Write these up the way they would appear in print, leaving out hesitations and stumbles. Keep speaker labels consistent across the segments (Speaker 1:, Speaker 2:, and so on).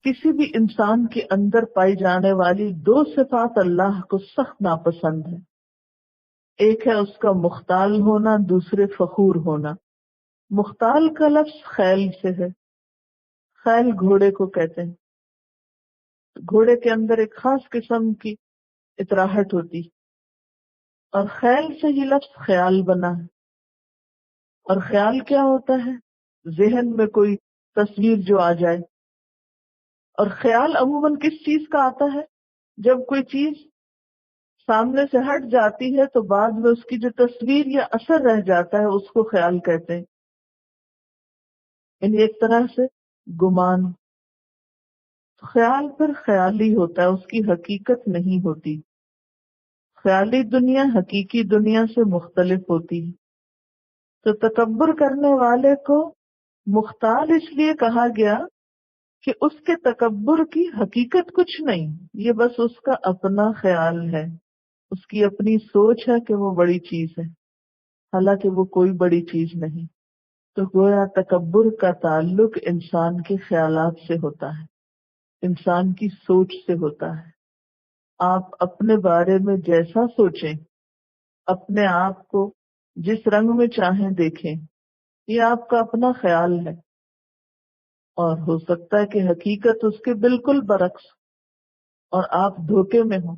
Speaker 1: کسی بھی انسان کے اندر پائی جانے والی دو صفات اللہ کو سخت ناپسند ہے. ایک ہے اس کا مختال ہونا، دوسرے فخور ہونا. مختال کا لفظ خیل سے ہے. خیل گھوڑے کو کہتے ہیں. گھوڑے کے اندر ایک خاص قسم کی اطراحٹ ہوتی، اور خیل سے ہی لفظ خیال بنا ہے. اور خیال کیا ہوتا ہے؟ ذہن میں کوئی تصویر جو آ جائے. اور خیال عموماً کس چیز کا آتا ہے؟ جب کوئی چیز سامنے سے ہٹ جاتی ہے تو بعد میں اس کی جو تصویر یا اثر رہ جاتا ہے اس کو خیال کہتے ہیں. یعنی ایک طرح سے گمان. خیال پر خیالی ہوتا ہے، اس کی حقیقت نہیں ہوتی. خیالی دنیا حقیقی دنیا سے مختلف ہوتی ہے. تو تکبر کرنے والے کو مختال اس لیے کہا گیا کہ اس کے تکبر کی حقیقت کچھ نہیں، یہ بس اس کا اپنا خیال ہے، اس کی اپنی سوچ ہے کہ وہ بڑی چیز ہے، حالانکہ وہ کوئی بڑی چیز نہیں. تو گویا تکبر کا تعلق انسان کے خیالات سے ہوتا ہے، انسان کی سوچ سے ہوتا ہے. آپ اپنے بارے میں جیسا سوچیں، اپنے آپ کو جس رنگ میں چاہیں دیکھیں، یہ آپ کا اپنا خیال ہے. اور ہو سکتا ہے کہ حقیقت اس کے بالکل برعکس، اور آپ دھوکے میں ہوں.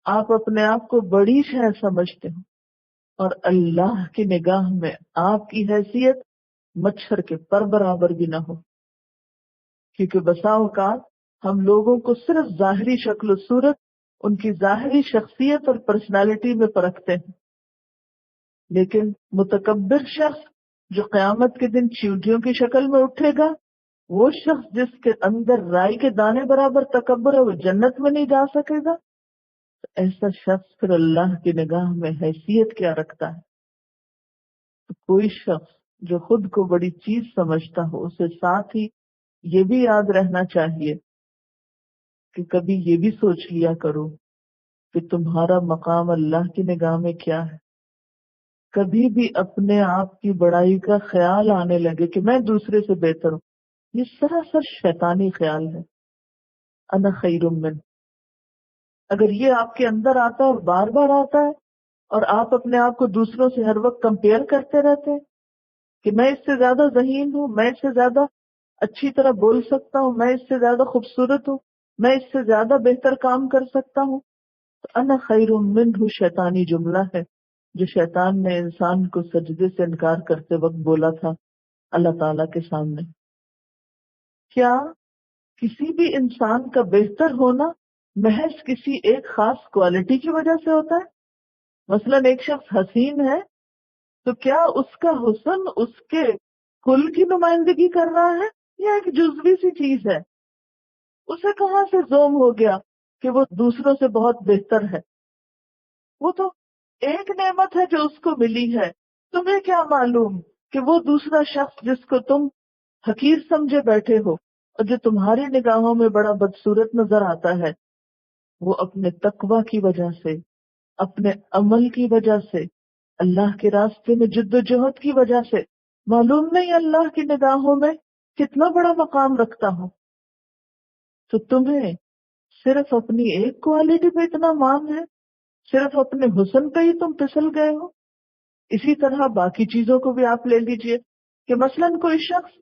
Speaker 1: آپ اپنے آپ کو بڑی شے سمجھتے ہو، اور اللہ کی نگاہ میں آپ کی حیثیت مچھر کے پر برابر بھی نہ ہو. کیونکہ بسا اوقات ہم لوگوں کو صرف ظاہری شکل و صورت، ان کی ظاہری شخصیت اور پرسنالٹی میں پرکھتے ہیں. لیکن متکبر شخص جو قیامت کے دن چیونٹیوں کی شکل میں اٹھے گا، وہ شخص جس کے اندر رائی کے دانے برابر تکبر ہے، وہ جنت میں نہیں جا سکے گا. ایسا شخص پھر اللہ کی نگاہ میں حیثیت کیا رکھتا ہے؟ تو کوئی شخص جو خود کو بڑی چیز سمجھتا ہو، اسے ساتھ ہی یہ بھی یاد رہنا چاہیے کہ کبھی یہ بھی سوچ لیا کرو کہ تمہارا مقام اللہ کی نگاہ میں کیا ہے. کبھی بھی اپنے آپ کی بڑائی کا خیال آنے لگے کہ میں دوسرے سے بہتر ہوں، یہ سراسر شیطانی خیال ہے. انا خیر من. اگر یہ آپ کے اندر آتا ہے اور بار بار آتا ہے، اور آپ اپنے آپ کو دوسروں سے ہر وقت کمپیئر کرتے رہتے ہیں کہ میں اس سے زیادہ ذہین ہوں، میں اس سے زیادہ اچھی طرح بول سکتا ہوں، میں اس سے زیادہ خوبصورت ہوں، میں اس سے زیادہ بہتر کام کر سکتا ہوں، تو انا خیر منہ شیطانی جملہ ہے جو شیطان نے انسان کو سجدے سے انکار کرتے وقت بولا تھا اللہ تعالیٰ کے سامنے. کیا کسی بھی انسان کا بہتر ہونا محض کسی ایک خاص کوالٹی کی وجہ سے ہوتا ہے؟ مثلاً ایک شخص حسین ہے تو کیا اس کا حسن اس کے کل کی نمائندگی کر رہا ہے یا ایک جزوی سی چیز ہے؟ اسے کہاں سے زوم ہو گیا کہ وہ دوسروں سے بہت بہتر ہے؟ وہ تو ایک نعمت ہے جو اس کو ملی ہے. تمہیں کیا معلوم کہ وہ دوسرا شخص جس کو تم حقیر سمجھے بیٹھے ہو اور جو تمہاری نگاہوں میں بڑا بدصورت نظر آتا ہے، وہ اپنے تقوی کی وجہ سے، اپنے عمل کی وجہ سے، اللہ کے راستے میں جد و جہد کی وجہ سے، معلوم نہیں اللہ کی نگاہوں میں کتنا بڑا مقام رکھتا ہو. تو تمہیں صرف اپنی ایک کوالٹی پہ اتنا مان ہے، صرف اپنے حسن پہ ہی تم پھسل گئے ہو. اسی طرح باقی چیزوں کو بھی آپ لے لیجئے کہ مثلاً کوئی شخص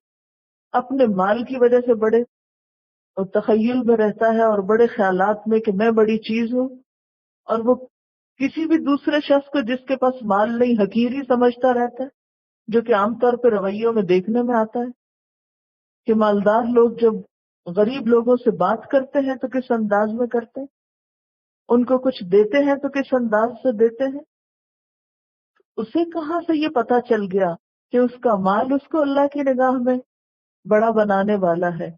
Speaker 1: اپنے مال کی وجہ سے بڑے اور تخیل میں رہتا ہے اور بڑے خیالات میں کہ میں بڑی چیز ہوں، اور وہ کسی بھی دوسرے شخص کو جس کے پاس مال نہیں حقیر ہی سمجھتا رہتا ہے، جو کہ عام طور پہ رویوں میں دیکھنے میں آتا ہے کہ مالدار لوگ جب غریب لوگوں سے بات کرتے ہیں تو کس انداز میں کرتے ہیں، ان کو کچھ دیتے ہیں تو کس انداز سے دیتے ہیں. اسے کہاں سے یہ پتا چل گیا کہ اس کا مال اس کو اللہ کی نگاہ میں بڑا بنانے والا ہے؟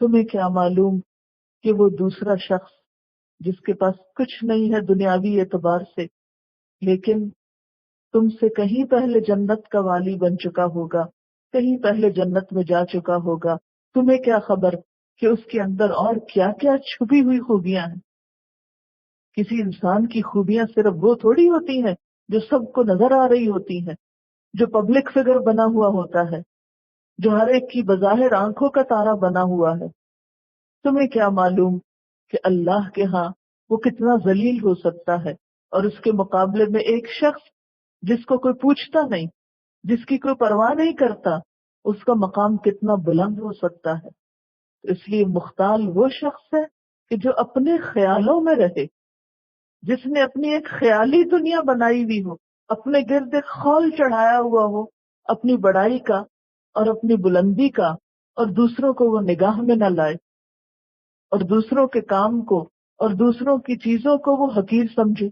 Speaker 1: تمہیں کیا معلوم کہ وہ دوسرا شخص جس کے پاس کچھ نہیں ہے دنیاوی اعتبار سے، لیکن تم سے کہیں پہلے جنت کا والی بن چکا ہوگا، کہیں پہلے جنت میں جا چکا ہوگا. تمہیں کیا خبر کہ اس کے اندر اور کیا کیا چھپی ہوئی خوبیاں ہیں. کسی انسان کی خوبیاں صرف وہ تھوڑی ہوتی ہیں جو سب کو نظر آ رہی ہوتی ہیں، جو پبلک فگر بنا ہوا ہوتا ہے، جو ہر ایک کی بظاہر آنکھوں کا تارا بنا ہوا ہے. تمہیں کیا معلوم کہ اللہ کے ہاں وہ کتنا ذلیل ہو سکتا ہے، اور اس کے مقابلے میں ایک شخص جس کو کوئی پوچھتا نہیں، جس کی کوئی پرواہ نہیں کرتا، اس کا مقام کتنا بلند ہو سکتا ہے۔ اس لیے مختال وہ شخص ہے کہ جو اپنے خیالوں میں رہے، جس نے اپنی ایک خیالی دنیا بنائی ہوئی ہو، اپنے گرد ایک خول چڑھایا ہوا ہو اپنی بڑائی کا اور اپنی بلندی کا، اور دوسروں کو وہ نگاہ میں نہ لائے، اور دوسروں کے کام کو اور دوسروں کی چیزوں کو وہ حقیر سمجھے۔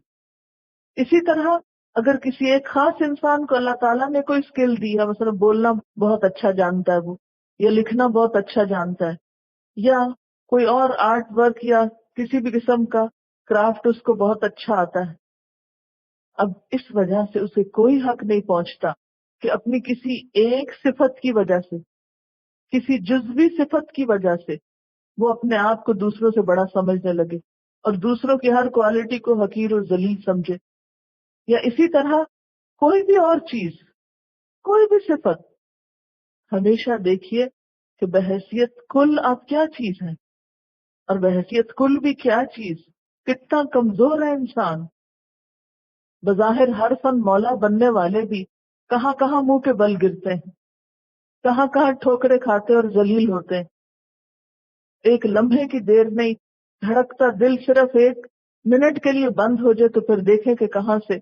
Speaker 1: اسی طرح اگر کسی ایک خاص انسان کو اللہ تعالیٰ نے کوئی اسکل دی ہے، مثلا بولنا بہت اچھا جانتا ہے وہ، یا لکھنا بہت اچھا جانتا ہے، یا کوئی اور آرٹ ورک یا کسی بھی قسم کا کرافٹ اس کو بہت اچھا آتا ہے، اب اس وجہ سے اسے کوئی حق نہیں پہنچتا کہ اپنی کسی ایک صفت کی وجہ سے، کسی جزوی صفت کی وجہ سے وہ اپنے آپ کو دوسروں سے بڑا سمجھنے لگے اور دوسروں کی ہر کوالٹی کو حقیر اور ذلیل سمجھے۔ یا اسی طرح کوئی بھی اور چیز، کوئی بھی صفت، ہمیشہ دیکھیے کہ بحیثیت کل آپ کیا چیز ہیں، اور بحیثیت کل بھی کیا چیز، کتنا کمزور ہے انسان۔ بظاہر ہر فن مولا بننے والے بھی کہاں کہاں منہ کے بل گرتے ہیں، کہاں کہاں ٹھوکرے کھاتے اور ذلیل ہوتے ہیں۔ ایک لمحے کی دیر میں دھڑکتا دل صرف ایک منٹ کے لیے بند ہو جائے تو پھر دیکھیں کہ کہاں سے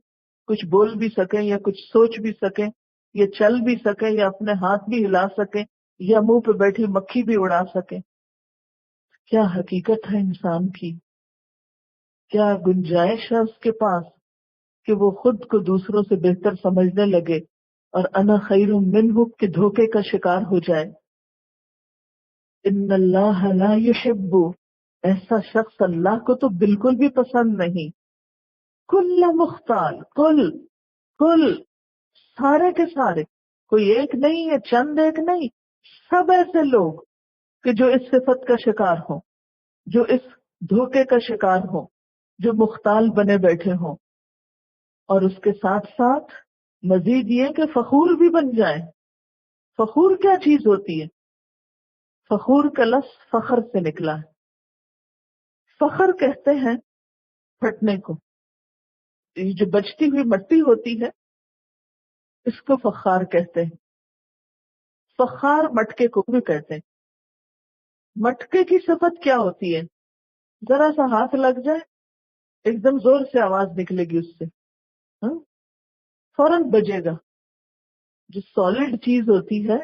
Speaker 1: کچھ بول بھی سکیں یا کچھ سوچ بھی سکیں یا چل بھی سکیں یا اپنے ہاتھ بھی ہلا سکیں یا منہ پہ بیٹھی مکھی بھی اڑا سکیں۔ کیا حقیقت ہے انسان کی، کیا گنجائش ہے اس کے پاس کہ وہ خود کو دوسروں سے بہتر سمجھنے لگے اور انا خیر منہ کے دھوکے کا شکار ہو جائے۔ ان اللہ لا یحب، ایسا شخص اللہ کو تو بالکل بھی پسند نہیں، کل مختال، کل سارے کے سارے، کوئی ایک نہیں ہے، چند ایک نہیں، سب ایسے لوگ کہ جو اس صفت کا شکار ہوں، جو اس دھوکے کا شکار ہوں، جو مختال بنے بیٹھے ہوں، اور اس کے ساتھ ساتھ مزید یہ کہ فخور بھی بن جائیں۔ فخور کیا چیز ہوتی ہے؟ فخور کا لفظ فخر سے نکلا ہے۔ فخر کہتے ہیں پھٹنے کو، یہ جو بچتی ہوئی مٹی ہوتی ہے اس کو فخار کہتے ہیں۔ فخار مٹکے کو بھی کہتے ہیں۔ مٹکے کی صفت کیا ہوتی ہے؟ ذرا سا ہاتھ لگ جائے ایک دم زور سے آواز نکلے گی اس سے، ہاں، فوراً بجے گا۔ جو سالڈ چیز ہوتی ہے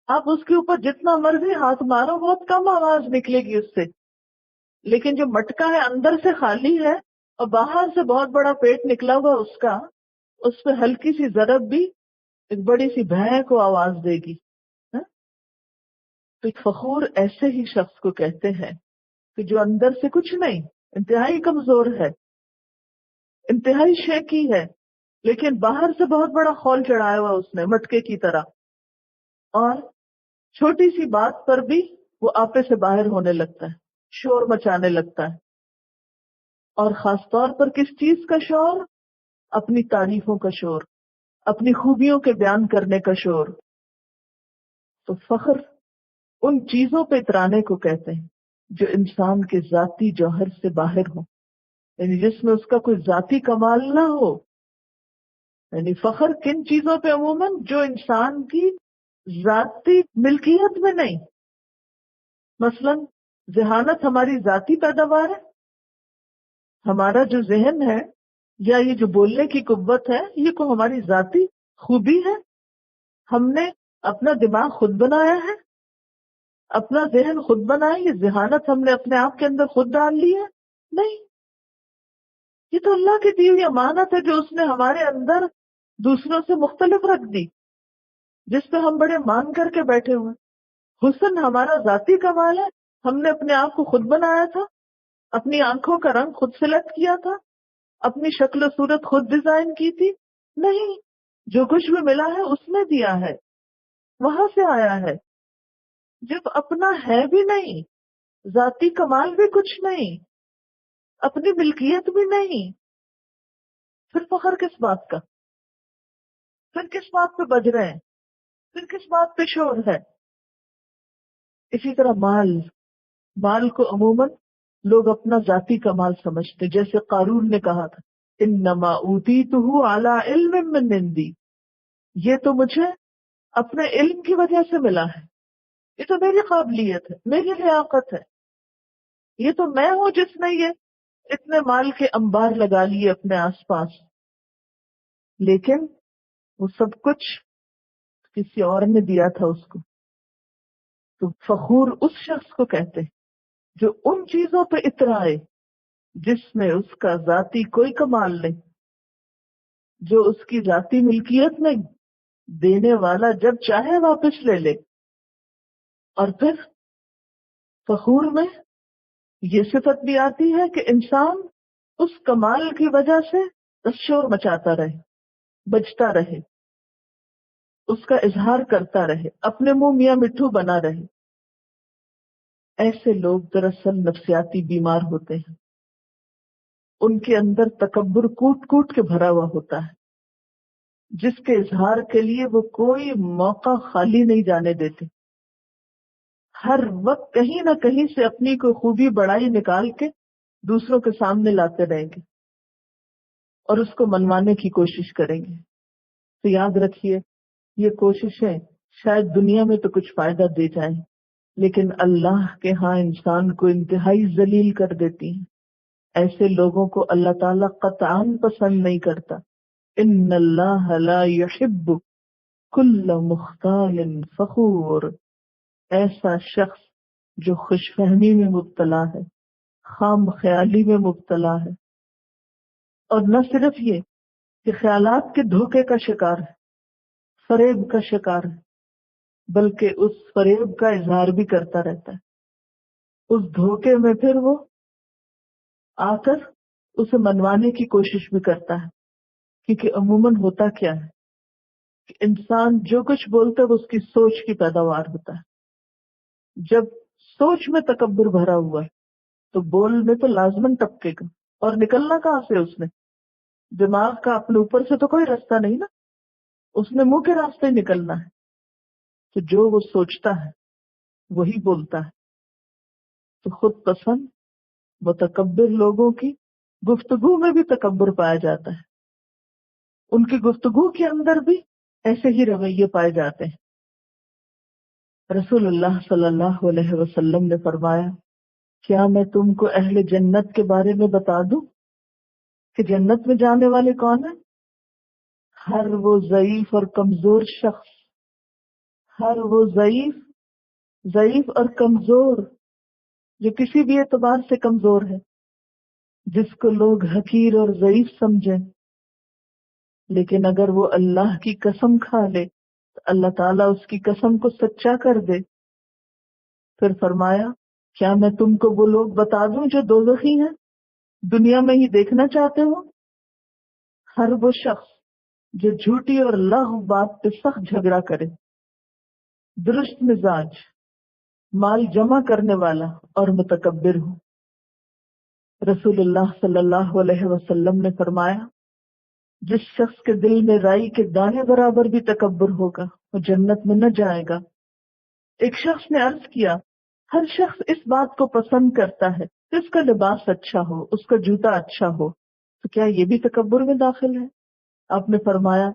Speaker 1: آپ اس کے اوپر جتنا مرضی ہاتھ مارو بہت کم آواز نکلے گی اس سے، لیکن جو مٹکا ہے اندر سے خالی ہے اور باہر سے بہت بڑا پیٹ نکلا ہوا اس کا، اس پہ ہلکی سی ضرب بھی ایک بڑی سی بھیں کو آواز دے گی۔ ہاں؟ تو ایک فخور ایسے ہی شخص کو کہتے ہیں کہ جو اندر سے کچھ نہیں، انتہائی کمزور ہے، انتہائی شیکی ہے، لیکن باہر سے بہت بڑا خول چڑھایا ہوا اس نے مٹکے کی طرح، اور چھوٹی سی بات پر بھی وہ آپے سے باہر ہونے لگتا ہے، شور مچانے لگتا ہے، اور خاص طور پر کس چیز کا شور؟ اپنی تعریفوں کا شور، اپنی خوبیوں کے بیان کرنے کا شور۔ تو فخر ان چیزوں پہ اترانے کو کہتے ہیں جو انسان کے ذاتی جوہر سے باہر ہو، یعنی جس میں اس کا کوئی ذاتی کمال نہ ہو۔ یعنی فخر کن چیزوں پہ؟ عموماً جو انسان کی ذاتی ملکیت میں نہیں۔ مثلا ذہانت ہماری ذاتی پیداوار ہے، ہمارا جو ذہن ہے یا یہ جو بولنے کی قوت ہے یہ کو ہماری ذاتی خوبی ہے؟ ہم نے اپنا دماغ خود بنایا ہے، اپنا ذہن خود بنایا، یہ ذہانت ہم نے اپنے آپ کے اندر خود ڈال لی ہے؟ نہیں، یہ تو اللہ کی دی ہوئی امانت ہے جو اس نے ہمارے اندر دوسروں سے مختلف رکھ دی، جس پہ ہم بڑے مان کر کے بیٹھے ہوئے۔ حسن ہمارا ذاتی کمال ہے، ہم نے اپنے آپ کو خود بنایا تھا، اپنی آنکھوں کا رنگ خود سلیکٹ کیا تھا، اپنی شکل و صورت خود ڈیزائن کی تھی؟ نہیں، جو کچھ بھی ملا ہے اس نے دیا ہے، وہاں سے آیا ہے۔ جب اپنا ہے بھی نہیں، ذاتی کمال بھی کچھ نہیں، اپنی ملکیت بھی نہیں، پھر فخر کس بات کا؟ پھر کس بات پہ بج رہے ہیں؟ پھر کس بات پہ شور ہے؟ اسی طرح مال، مال کو عموماً لوگ اپنا ذاتی کمال سمجھتے، جیسے قارون نے کہا تھا انما اوتیتہ علی علم من عندی، یہ تو مجھے اپنے علم کی وجہ سے ملا ہے، یہ تو میری قابلیت ہے، میری لیاقت ہے، یہ تو میں ہوں جس نے یہ اتنے مال کے انبار لگا لیے اپنے آس پاس۔ لیکن وہ سب کچھ کسی اور نے دیا تھا اس کو۔ تو فخور اس شخص کو کہتے ہیں جو ان چیزوں پہ اترائے جس میں اس کا ذاتی کوئی کمال نہیں، جو اس کی ذاتی ملکیت نہیں، دینے والا جب چاہے واپس لے لے۔ اور پھر فخور میں یہ صفت بھی آتی ہے کہ انسان اس کمال کی وجہ سے شور مچاتا رہے، بجتا رہے، اس کا اظہار کرتا رہے، اپنے منہ میاں مٹھو بنا رہے۔ ایسے لوگ دراصل نفسیاتی بیمار ہوتے ہیں، ان کے اندر تکبر کوٹ کوٹ کے بھرا ہوا ہوتا ہے، جس کے اظہار کے لیے وہ کوئی موقع خالی نہیں جانے دیتے، ہر وقت کہیں نہ کہیں سے اپنی کوئی خوبی بڑائی نکال کے دوسروں کے سامنے لاتے رہیں گے اور اس کو منوانے کی کوشش کریں گے۔ تو یاد رکھیے یہ کوششیں شاید دنیا میں تو کچھ فائدہ دے جائیں، لیکن اللہ کے ہاں انسان کو انتہائی ذلیل کر دیتی ہیں۔ ایسے لوگوں کو اللہ تعالیٰ قطعاً پسند نہیں کرتا۔ ان اللہ لا يحب کل مختال فخور، ایسا شخص جو خوش فہمی میں مبتلا ہے، خام خیالی میں مبتلا ہے، اور نہ صرف یہ کہ خیالات کے دھوکے کا شکار ہے، فریب کا شکار ہے، بلکہ اس فریب کا اظہار بھی کرتا رہتا ہے۔ اس دھوکے میں پھر وہ آ کر اسے منوانے کی کوشش بھی کرتا ہے، کیونکہ عموماً ہوتا کیا ہے کہ انسان جو کچھ بولتا ہے وہ اس کی سوچ کی پیداوار ہوتا ہے۔ جب سوچ میں تکبر بھرا ہوا ہے تو بول میں تو لازماً ٹپکے گا، اور نکلنا کہاں سے اس نے؟ دماغ کا اپنے اوپر سے تو کوئی راستہ نہیں نا، اس نے منہ کے راستے ہی نکلنا ہے۔ تو جو وہ سوچتا ہے وہی بولتا ہے۔ تو خود پسند متکبر لوگوں کی گفتگو میں بھی تکبر پایا جاتا ہے، ان کی گفتگو کے اندر بھی ایسے ہی رویے پائے جاتے ہیں۔ رسول اللہ صلی اللہ علیہ وسلم نے فرمایا کیا میں تم کو اہل جنت کے بارے میں بتا دوں کہ جنت میں جانے والے کون ہیں؟ ہر وہ ضعیف اور کمزور شخص، ہر وہ ضعیف اور کمزور جو کسی بھی اعتبار سے کمزور ہے، جس کو لوگ حقیر اور ضعیف سمجھیں، لیکن اگر وہ اللہ کی قسم کھا لے تو اللہ تعالیٰ اس کی قسم کو سچا کر دے۔ پھر فرمایا کیا میں تم کو وہ لوگ بتا دوں جو دوزخی ہیں، دنیا میں ہی دیکھنا چاہتے ہو؟ ہر وہ شخص جو جھوٹی اور لغو بات پہ سخت جھگڑا کرے، درست مزاج، مال جمع کرنے والا اور متکبر ہو۔ رسول اللہ صلی اللہ علیہ وسلم نے فرمایا جس شخص کے دل میں رائی کے دانے برابر بھی تکبر ہوگا وہ جنت میں نہ جائے گا۔ ایک شخص نے عرض کیا ہر شخص اس بات کو پسند کرتا ہے کہ اس کا لباس اچھا ہو، اس کا جوتا اچھا ہو، تو کیا یہ بھی تکبر میں داخل ہے؟ آپ نے فرمایا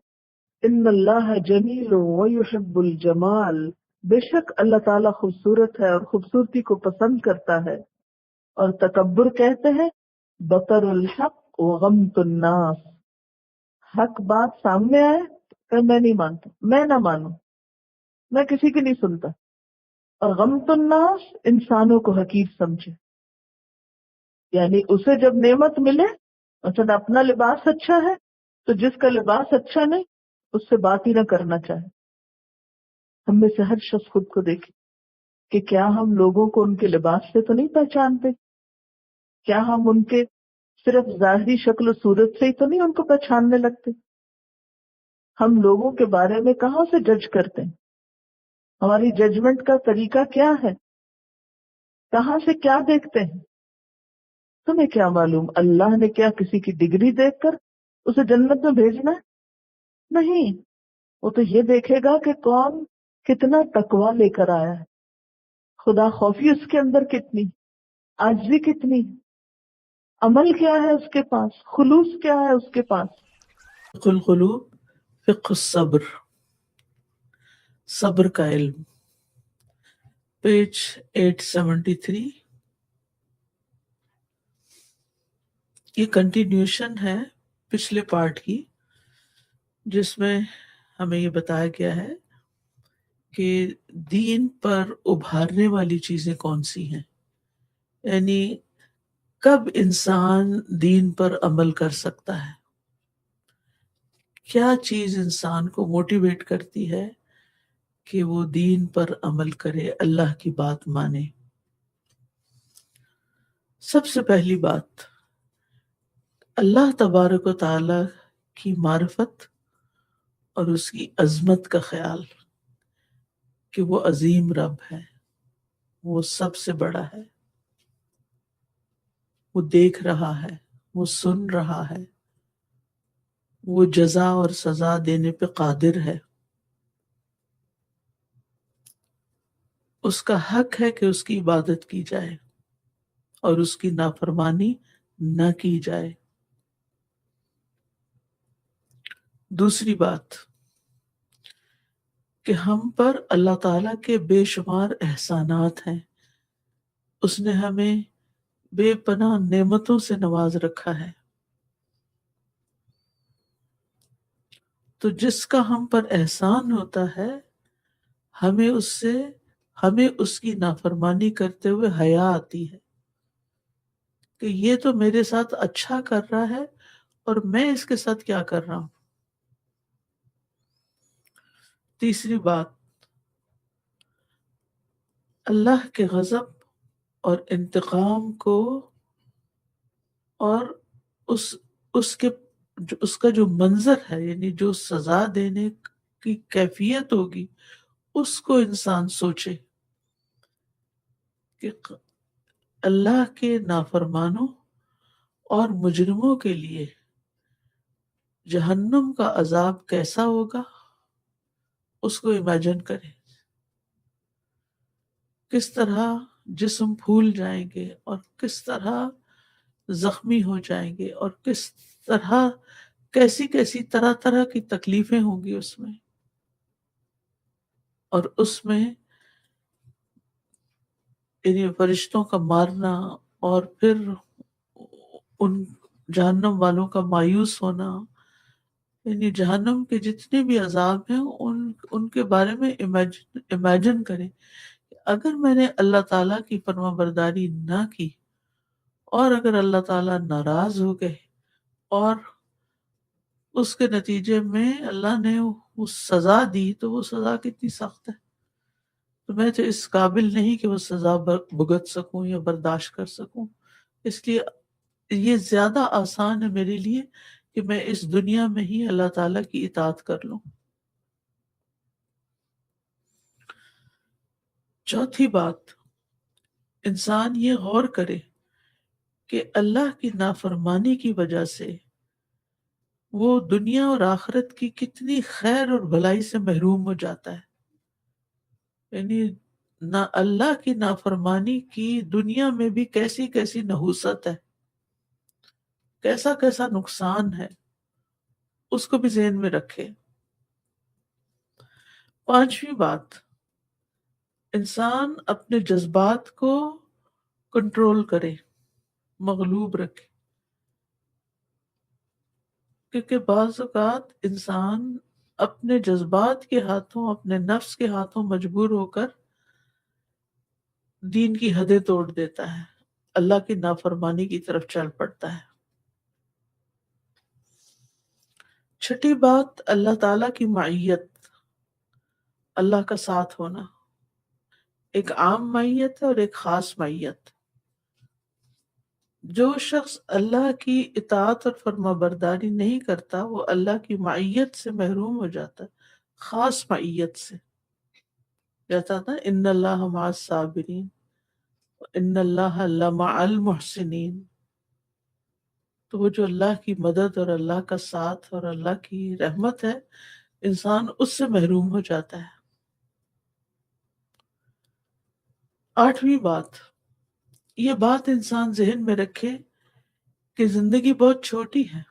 Speaker 1: ان اللہ جمیل ویحب الجمال، بے شک اللہ تعالیٰ خوبصورت ہے اور خوبصورتی کو پسند کرتا ہے۔ اور تکبر کہتے ہیں بطر الحق وغمت الناس، حق بات سامنے آئے کہ میں نہیں مانتا، میں نہ مانوں، میں کسی کی نہیں سنتا، اور غمت الناس انسانوں کو حقیر سمجھے، یعنی اسے جب نعمت ملے مثلا اپنا لباس اچھا ہے تو جس کا لباس اچھا نہیں اس سے بات ہی نہ کرنا چاہے۔ ہم میں سے ہر شخص خود کو دیکھے کہ کیا ہم لوگوں کو ان کے لباس سے تو نہیں پہچانتے؟ کیا ہم ان کے صرف ظاہری شکل و صورت سے ہی تو نہیں ان کو پہچاننے لگتے؟ ہم لوگوں کے بارے میں کہاں سے جج کرتے ہیں؟ ہماری ججمنٹ کا طریقہ کیا ہے؟ کہاں سے کیا دیکھتے ہیں؟ تمہیں کیا معلوم اللہ نے کیا کسی کی ڈگری دیکھ کر اسے جنت میں بھیجنا ہے؟ نہیں، وہ تو یہ دیکھے گا کہ کون کتنا تقویٰ لے کر آیا ہے، خدا خوفی اس کے اندر کتنی، عاجزی کتنی، عمل کیا ہے اس کے پاس، خلوص کیا ہے اس کے پاس.
Speaker 2: فقہ القلوب، فقہ الصبر، صبر کا علم، پیج 873. یہ کنٹینیوشن ہے پچھلے پارٹ کی، جس میں ہمیں یہ بتایا گیا ہے کہ دین پر ابھارنے والی چیزیں کون سی ہیں، یعنی کب انسان دین پر عمل کر سکتا ہے، کیا چیز انسان کو موٹیویٹ کرتی ہے کہ وہ دین پر عمل کرے، اللہ کی بات مانے. سب سے پہلی بات، اللہ تبارک و تعالی کی معرفت اور اس کی عظمت کا خیال کہ وہ عظیم رب ہے، وہ سب سے بڑا ہے، وہ دیکھ رہا ہے، وہ سن رہا ہے، وہ جزا اور سزا دینے پہ قادر ہے. اس کا حق ہے کہ اس کی عبادت کی جائے اور اس کی نافرمانی نہ کی جائے. دوسری بات کہ ہم پر اللہ تعالیٰ کے بے شمار احسانات ہیں، اس نے ہمیں بے پناہ نعمتوں سے نواز رکھا ہے، تو جس کا ہم پر احسان ہوتا ہے ہمیں اس کی نافرمانی کرتے ہوئے حیا آتی ہے کہ یہ تو میرے ساتھ اچھا کر رہا ہے اور میں اس کے ساتھ کیا کر رہا ہوں. تیسری بات، اللہ کے غضب اور انتقام کو اور اس کا جو منظر ہے، یعنی جو سزا دینے کی کیفیت ہوگی، اس کو انسان سوچے کہ اللہ کے نافرمانوں اور مجرموں کے لیے جہنم کا عذاب کیسا ہوگا، اس کو امیجن کرے. کس طرح جسم پھول جائیں گے اور کس طرح زخمی ہو جائیں گے اور کس طرح کیسی کیسی طرح طرح کی تکلیفیں ہوں گی اس میں، اور اس میں یعنی فرشتوں کا مارنا اور پھر ان جہنم والوں کا مایوس ہونا، یعنی جہنم کے جتنے بھی عذاب ہیں ان کے بارے میں امیجن کریں. اگر میں نے اللہ تعالیٰ کی فرما برداری نہ کی اور اگر اللہ تعالیٰ ناراض ہو گئے اور اس کے نتیجے میں اللہ نے وہ سزا دی، تو وہ سزا کتنی سخت ہے، تو میں تو اس قابل نہیں کہ وہ سزا بھگت سکوں یا برداشت کر سکوں. اس لیے یہ زیادہ آسان ہے میرے لیے کہ میں اس دنیا میں ہی اللہ تعالیٰ کی اطاعت کر لوں. چوتھی بات، انسان یہ غور کرے کہ اللہ کی نافرمانی کی وجہ سے وہ دنیا اور آخرت کی کتنی خیر اور بھلائی سے محروم ہو جاتا ہے. یعنی نہ اللہ کی نافرمانی کی دنیا میں بھی کیسی کیسی نحوست ہے، کیسا کیسا نقصان ہے، اس کو بھی ذہن میں رکھے. پانچویں بات، انسان اپنے جذبات کو کنٹرول کرے، مغلوب رکھے، کیونکہ بعض اوقات انسان اپنے جذبات کے ہاتھوں، اپنے نفس کے ہاتھوں مجبور ہو کر دین کی حدیں توڑ دیتا ہے، اللہ کی نافرمانی کی طرف چل پڑتا ہے. چھٹی بات، اللہ تعالیٰ کی معیت، اللہ کا ساتھ ہونا. ایک عام معیت ہے اور ایک خاص معیت. جو شخص اللہ کی اطاعت اور فرما برداری نہیں کرتا وہ اللہ کی معیت سے محروم ہو جاتا ہے، خاص معیت سے. جاتا تھا ان اللہ مع الصابرین ان اللہ لمع المحسنین. تو وہ جو اللہ کی مدد اور اللہ کا ساتھ اور اللہ کی رحمت ہے، انسان اس سے محروم ہو جاتا ہے. 8ویں بات، یہ بات انسان ذہن میں رکھے کہ زندگی بہت چھوٹی ہے،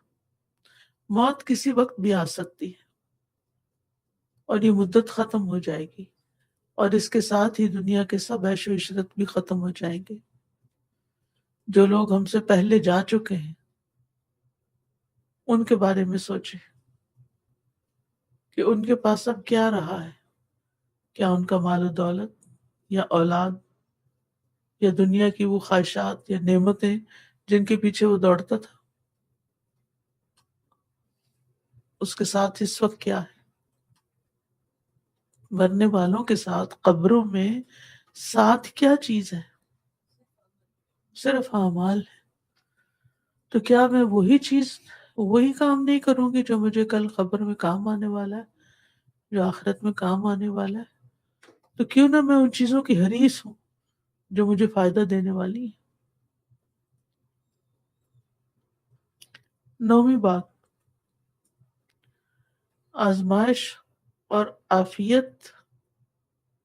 Speaker 2: موت کسی وقت بھی آ سکتی ہے اور یہ مدت ختم ہو جائے گی، اور اس کے ساتھ ہی دنیا کے سب عیش و عشرت بھی ختم ہو جائیں گے۔ جو لوگ ہم سے پہلے جا چکے ہیں ان کے بارے میں سوچیں کہ ان کے پاس اب کیا رہا ہے، کیا ان کا مال و دولت یا اولاد یا دنیا کی وہ خواہشات یا نعمتیں جن کے پیچھے وہ دوڑتا تھا، اس کے ساتھ اس وقت کیا ہے؟ مرنے والوں کے ساتھ قبروں میں ساتھ کیا چیز ہے؟ صرف اعمال ہے۔ تو کیا میں وہی کام نہیں کروں گی جو مجھے کل قبر میں کام آنے والا ہے، جو آخرت میں کام آنے والا ہے؟ تو کیوں نہ میں ان چیزوں کی حریص ہوں جو مجھے فائدہ دینے والی ہیں۔ 9ویں بات، آزمائش اور عافیت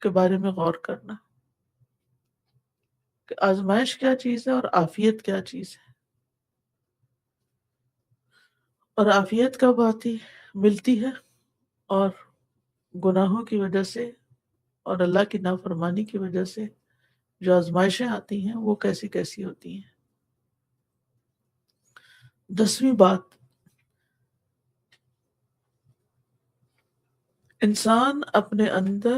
Speaker 2: کے بارے میں غور کرنا کہ آزمائش کیا چیز ہے اور عافیت کیا چیز ہے، اور عافیت کب ملتی ہے، اور گناہوں کی وجہ سے اور اللہ کی نافرمانی کی وجہ سے جو آزمائشیں آتی ہیں وہ کیسی کیسی ہوتی ہیں۔ 10ویں بات، انسان اپنے اندر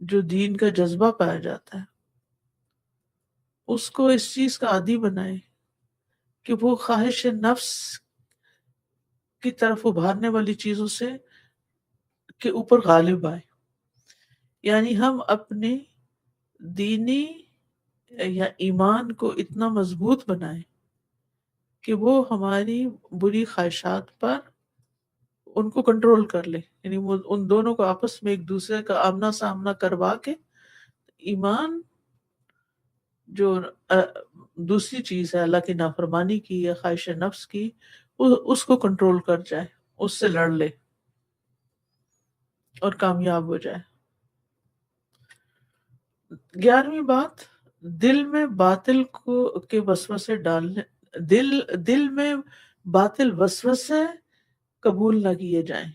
Speaker 2: جو دین کا جذبہ پایا جاتا ہے اس کو اس چیز کا عادی بنائے کہ وہ خواہش نفس کی طرف ابھارنے والی چیزوں سے کے اوپر غالب آئے، یعنی ہم اپنے دینی یا ایمان کو اتنا مضبوط بنائیں کہ وہ ہماری بری خواہشات پر ان کو کنٹرول کر لے، یعنی وہ ان دونوں کو آپس میں ایک دوسرے کا آمنا سامنا کروا کے ایمان جو دوسری چیز ہے اللہ کی نافرمانی کی یا خواہش نفس کی، اس کو کنٹرول کر جائے، اس سے لڑ لے اور کامیاب ہو جائے۔ 11ویں بات، دل میں باطل کے وسوسے ڈالنے، دل میں باطل وسوسے قبول نہ کیے جائیں۔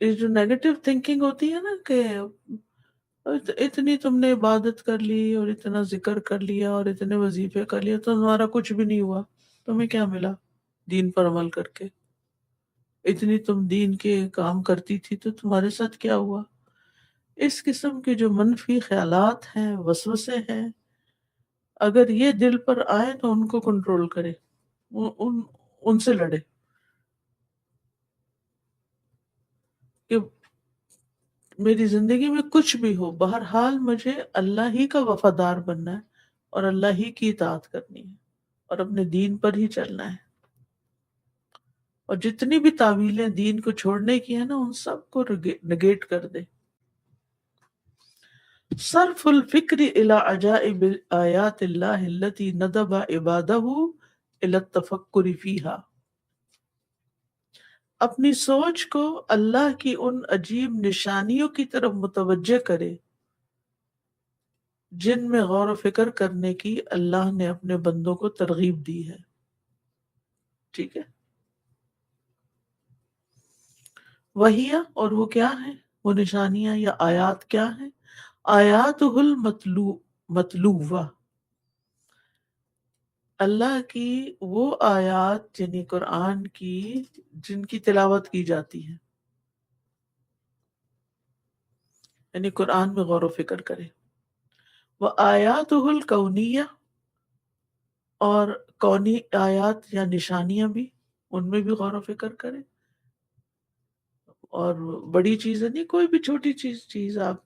Speaker 2: یہ جو نیگیٹو تھنکنگ ہوتی ہے نا کہ اتنی تم نے عبادت کر لی اور اتنا ذکر کر لیا اور اتنے وظیفے کر لیا تو تمہارا کچھ بھی نہیں ہوا، تمہیں کیا ملا دین پر عمل کر کے؟ اتنی تم دین کے کام کرتی تھی تو تمہارے ساتھ کیا ہوا؟ اس قسم کے جو منفی خیالات ہیں، وسوسے ہیں، اگر یہ دل پر آئے تو ان کو کنٹرول کرے، ان سے لڑے کہ میری زندگی میں کچھ بھی ہو، بہرحال مجھے اللہ ہی کا وفادار بننا ہے اور اللہ ہی کی اطاعت کرنی ہے اور اپنے دین پر ہی چلنا ہے، اور جتنی بھی تعویلیں دین کو چھوڑنے کی ہیں نا ان سب کو نگیٹ کر دے۔ صرف الفکر الی عجائب آیات اللہ التي ندب عبادہ الی التفکر فیہا، اپنی سوچ کو اللہ کی ان عجیب نشانیوں کی طرف متوجہ کرے جن میں غور و فکر کرنے کی اللہ نے اپنے بندوں کو ترغیب دی ہے۔ ٹھیک ہے، وہی، اور وہ کیا ہیں؟ وہ نشانیاں یا آیات کیا ہیں؟ آیاتہ مطلوبہ، اللہ کی وہ آیات یعنی قرآن کی جن کی تلاوت کی جاتی ہے، یعنی قرآن میں غور و فکر کرے۔ وہ آیاتہ الکونیہ، اور کونی آیات یا نشانیاں بھی، ان میں بھی غور و فکر کرے، اور بڑی چیزیں نہیں، کوئی بھی چھوٹی چیز آپ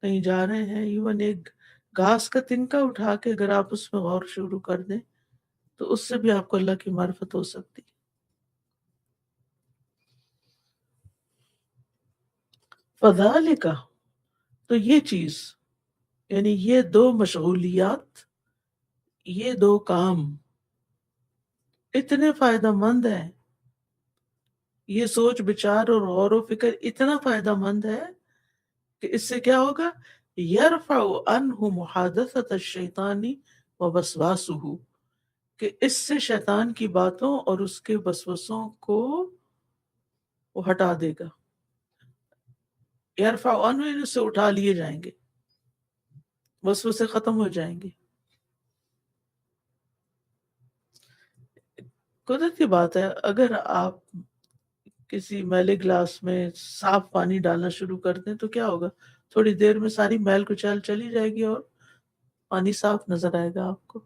Speaker 2: کہیں جا رہے ہیں، ایون ایک گھاس کا تنکا اٹھا کے اگر آپ اس میں غور شروع کر دیں تو اس سے بھی آپ کو اللہ کی معرفت ہو سکتی۔ فذالک، تو یہ چیز یعنی یہ دو مشغولیات، یہ دو کام اتنے فائدہ مند ہیں، یہ سوچ بچار اور غور و فکر اتنا فائدہ مند ہے کہ اس سے کیا ہوگا؟ یرفع عنہ محادثۃ الشیطان ووسواسہ، کہ اس سے شیطان کی باتوں اور اس کے وسوسوں کو وہ ہٹا دے گا. یرفع عنہ یعنی اس سے اٹھا لیے جائیں گے، وسوسے ختم ہو جائیں گے. قدرت کی بات ہے، اگر آپ کسی میلے گلاس میں صاف پانی ڈالنا شروع کر دیں تو کیا ہوگا؟ تھوڑی دیر میں ساری میل کچیل چلی جائے گی اور پانی صاف نظر آئے گا آپ کو.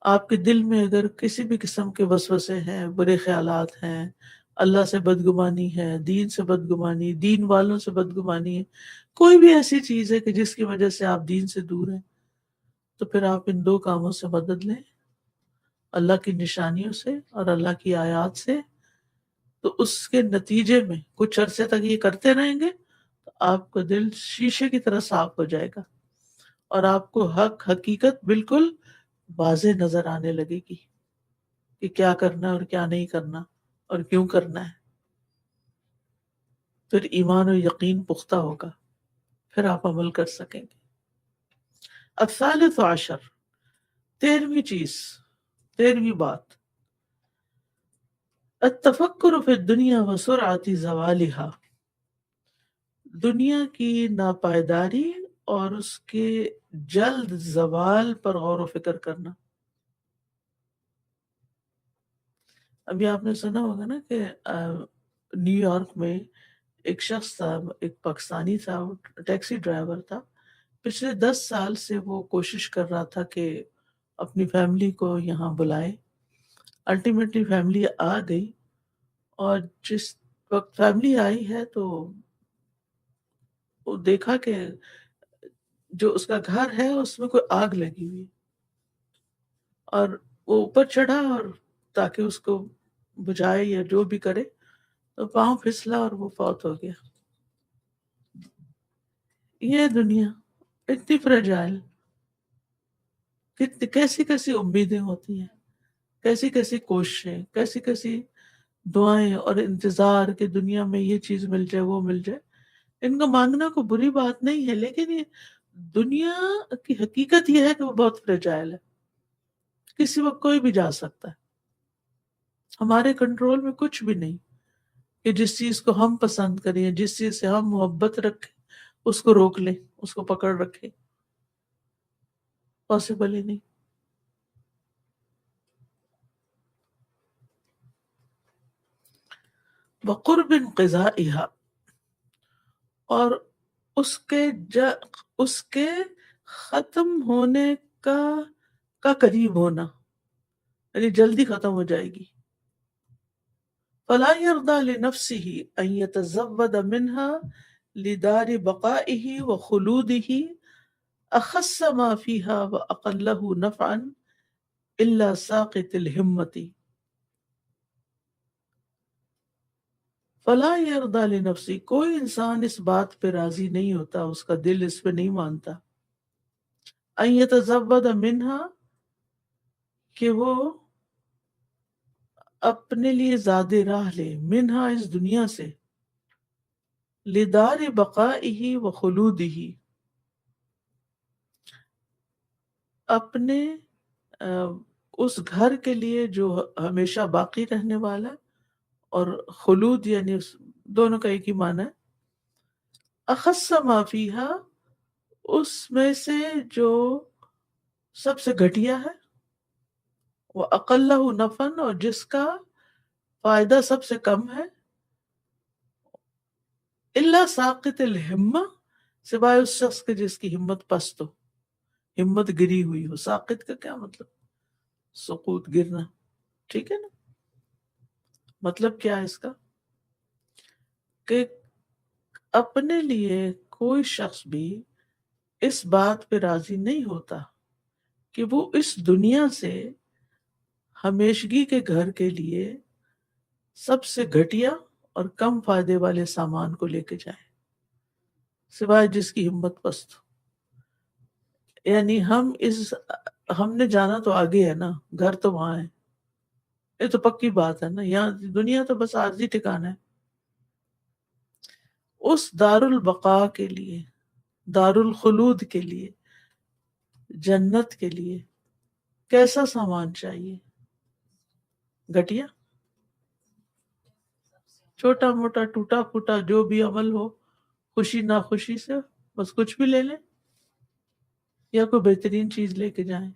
Speaker 2: آپ کے دل میں اگر کسی بھی قسم کے وسوسے ہیں، برے خیالات ہیں، اللہ سے بدگمانی ہے، دین سے بدگمانی، دین والوں سے بدگمانی ہے، کوئی بھی ایسی چیز ہے کہ جس کی وجہ سے آپ دین سے دور ہیں، تو پھر آپ ان دو کاموں سے مدد لیں، اللہ کی نشانیوں سے اور اللہ کی آیات سے. تو اس کے نتیجے میں کچھ عرصے تک یہ کرتے رہیں گے تو آپ کا دل شیشے کی طرح صاف ہو جائے گا اور آپ کو حق حقیقت بالکل واضح نظر آنے لگے گی کہ کیا کرنا ہے اور کیا نہیں کرنا اور کیوں کرنا ہے. پھر ایمان و یقین پختہ ہوگا، پھر آپ عمل کر سکیں گے. الثالث عشر، 13ویں چیز، 13ویں بات، التفکر فی الدنیا وسرعت زوالها، دنیا کی ناپائیداری اور اس کے جلد زوال پر غور و فکر کرنا. ابھی آپ نے سنا ہوگا نا کہ نیو یارک میں ایک شخص تھا، ایک پاکستانی تھا، وہ ٹیکسی ڈرائیور تھا. پچھلے 10 سال سے وہ کوشش کر رہا تھا کہ اپنی فیملی کو یہاں بلائے. الٹیمیٹلی فیملی آ گئی، اور جس وقت فیملی آئی ہے تو وہ دیکھا کہ جو اس کا گھر ہے اس میں کوئی آگ لگی ہوئی، اور وہ اوپر چڑھا اور تاکہ اس کو بجھائے یا جو بھی کرے تو پاؤں پھسلا اور وہ فوت ہو گیا. یہ دنیا اتنی فریجائل، کتنی کیسی کیسی امیدیں ہوتی ہیں، کیسی کیسی کوششیں، کیسی کیسی دعائیں اور انتظار کہ دنیا میں یہ چیز مل جائے وہ مل جائے. ان کا مانگنا کوئی بری بات نہیں ہے، لیکن یہ دنیا کی حقیقت یہ ہے کہ وہ بہت فریجائل ہے، کسی وقت کوئی بھی جا سکتا ہے. ہمارے کنٹرول میں کچھ بھی نہیں کہ جس چیز کو ہم پسند کریں، جس چیز سے ہم محبت رکھیں اس کو روک لیں، اس کو پکڑ رکھیں. پاسبل ہی نہیں. وقرب انقضائها، اور اس کے اس کے ختم ہونے کا قریب ہونا، یعنی جلدی ختم ہو جائے گی. فلا يرضى لنفسه ان يتزود منها لدار بقائه وخلوده اخص ما فيها واقله نفعا الا ساقط الهمة. فلا يرضى لنفسه، کوئی انسان اس بات پہ راضی نہیں ہوتا، اس کا دل اس پہ نہیں مانتا، ان يتزود منها، کہ وہ اپنے لیے زیادہ راہ لے، منہا اس دنیا سے، لدار بقائه وخلوده، اپنے اس گھر کے لیے جو ہمیشہ باقی رہنے والا ہے، اور خلود یعنی دونوں کا ایک ہی معنی ہے. اخص ما فیہا، اس میں سے جو سب سے گھٹیا ہے، وہ اقلہ نفعا، اور جس کا فائدہ سب سے کم ہے، الا ساقط الہمہ، سوائے اس شخص کے جس کی ہمت پست ہو، ہمت گری ہوئی ہو. ساقط کا کیا مطلب؟ سقوط، گرنا. ٹھیک ہے نا؟ مطلب کیا ہے اس کا؟ کہ اپنے لیے کوئی شخص بھی اس بات پہ راضی نہیں ہوتا کہ وہ اس دنیا سے ہمیشگی کے گھر کے لیے سب سے گھٹیا اور کم فائدے والے سامان کو لے کے جائے، سوائے جس کی ہمت پست ہو. یعنی ہم نے جانا تو آگے ہے نا، گھر تو وہاں ہے، یہ تو پکی بات ہے نا. یہاں دنیا تو بس عارضی ٹھکانا ہے. اس دار البقا کے لیے، دار الخلود کے لیے، جنت کے لیے کیسا سامان چاہیے؟ گھٹیا، چھوٹا موٹا ٹوٹا پھوٹا جو بھی عمل ہو، خوشی ناخوشی سے بس کچھ بھی لے لیں، یا کوئی بہترین چیز لے کے جائیں؟